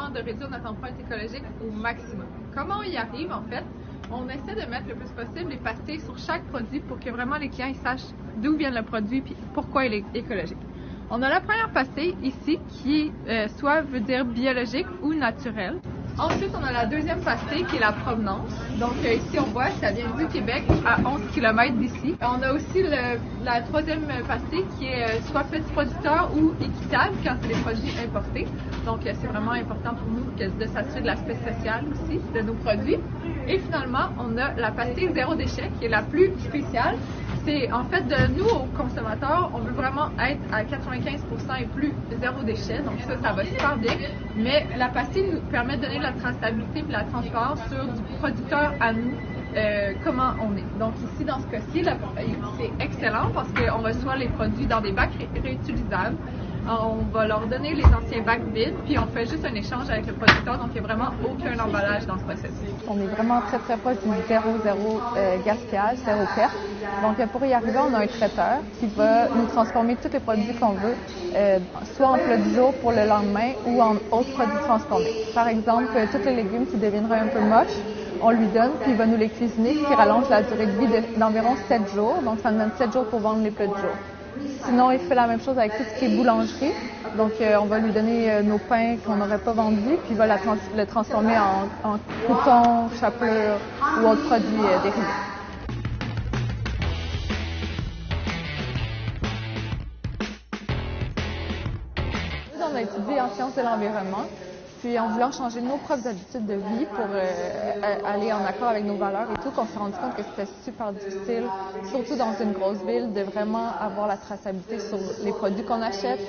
vraiment de réduire notre empreinte écologique au maximum. Comment on y arrive, en fait? On essaie de mettre le plus possible les pastilles sur chaque produit pour que vraiment les clients ils sachent d'où vient le produit et pourquoi il est écologique. On a la première pastille ici qui soit veut dire biologique ou naturel. Ensuite, on a la deuxième pastille qui est la provenance. Donc ici, on voit ça vient du Québec à 11 km d'ici. On a aussi la troisième pastille qui est soit petit producteur ou équitable quand c'est des produits importés. Donc c'est vraiment important pour nous de s'assurer de l'aspect social aussi de nos produits. Et finalement, on a la pastille zéro déchet qui est la plus spéciale. C'est en fait de nous aux consommateurs, on veut vraiment être à 95% et plus zéro déchet, donc ça va super bien. Mais la pastille nous permet de donner de la traçabilité et de la transparence sur du producteur à nous, comment on est. Donc ici, dans ce cas-ci, c'est excellent parce qu'on reçoit les produits dans des bacs réutilisables. On va leur donner les anciens bacs vides, puis on fait juste un échange avec le producteur, donc il n'y a vraiment aucun emballage dans ce processus. On est vraiment très proche du zéro gaspillage, zéro perte. Donc pour y arriver, on a un traiteur qui va nous transformer tous les produits qu'on veut, soit en plat du jour pour le lendemain ou en autres produits transformés. Par exemple, tous les légumes qui deviendraient un peu moches, on lui donne, puis il va nous les cuisiner, ce qui rallonge la durée de vie d'environ 7 jours. Donc ça nous donne 7 jours pour vendre les plats du jour. Sinon, il fait la même chose avec tout ce qui est boulangerie. Donc, on va lui donner nos pains qu'on n'aurait pas vendus, puis il va le transformer en croûtons, chapelures ou autres produits dérivés. Nous, on a étudié en sciences de l'environnement. Puis en voulant changer nos propres habitudes de vie pour aller en accord avec nos valeurs et tout, qu'on s'est rendu compte que c'était super difficile, surtout dans une grosse ville, de vraiment avoir la traçabilité sur les produits qu'on achète,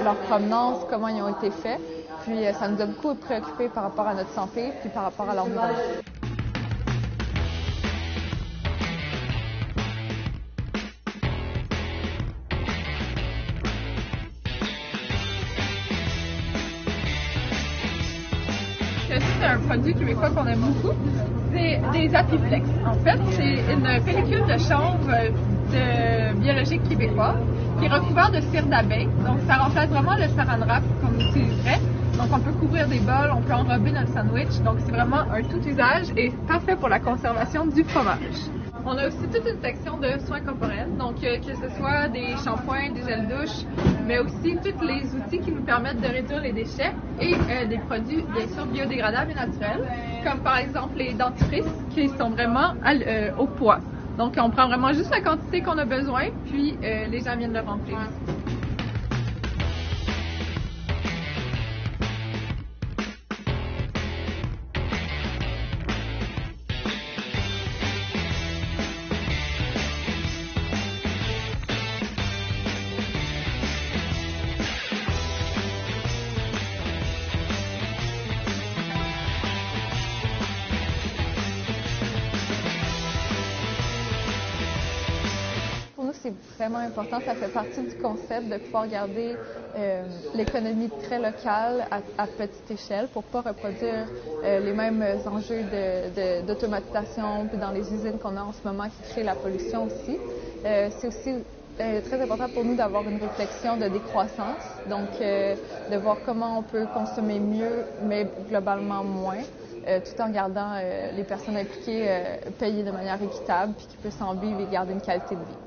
leur provenance, comment ils ont été faits. Puis ça nous a beaucoup préoccupés par rapport à notre santé puis par rapport à l'environnement. C'est un produit québécois qu'on aime beaucoup, c'est des Apiflex. En fait, c'est une pellicule de chanvre biologique québécois qui est recouverte de cire d'abeille. Donc, ça remplace vraiment le saran wrap qu'on utiliserait. Donc, on peut couvrir des bols, on peut enrober notre sandwich. Donc, c'est vraiment un tout usage et parfait pour la conservation du fromage. On a aussi toute une section de soins corporels, donc que ce soit des shampoings, des gels douche, mais aussi tous les outils qui nous permettent de réduire les déchets et des produits bien sûr biodégradables et naturels, comme par exemple les dentifrices qui sont vraiment au poids. Donc on prend vraiment juste la quantité qu'on a besoin, puis les gens viennent le remplir. C'est vraiment important, ça fait partie du concept de pouvoir garder l'économie très locale à petite échelle pour ne pas reproduire les mêmes enjeux d'automatisation puis dans les usines qu'on a en ce moment qui créent la pollution aussi. C'est aussi très important pour nous d'avoir une réflexion de décroissance, donc de voir comment on peut consommer mieux mais globalement moins. Tout en gardant les personnes impliquées payées de manière équitable puis qui puissent en vivre et garder une qualité de vie.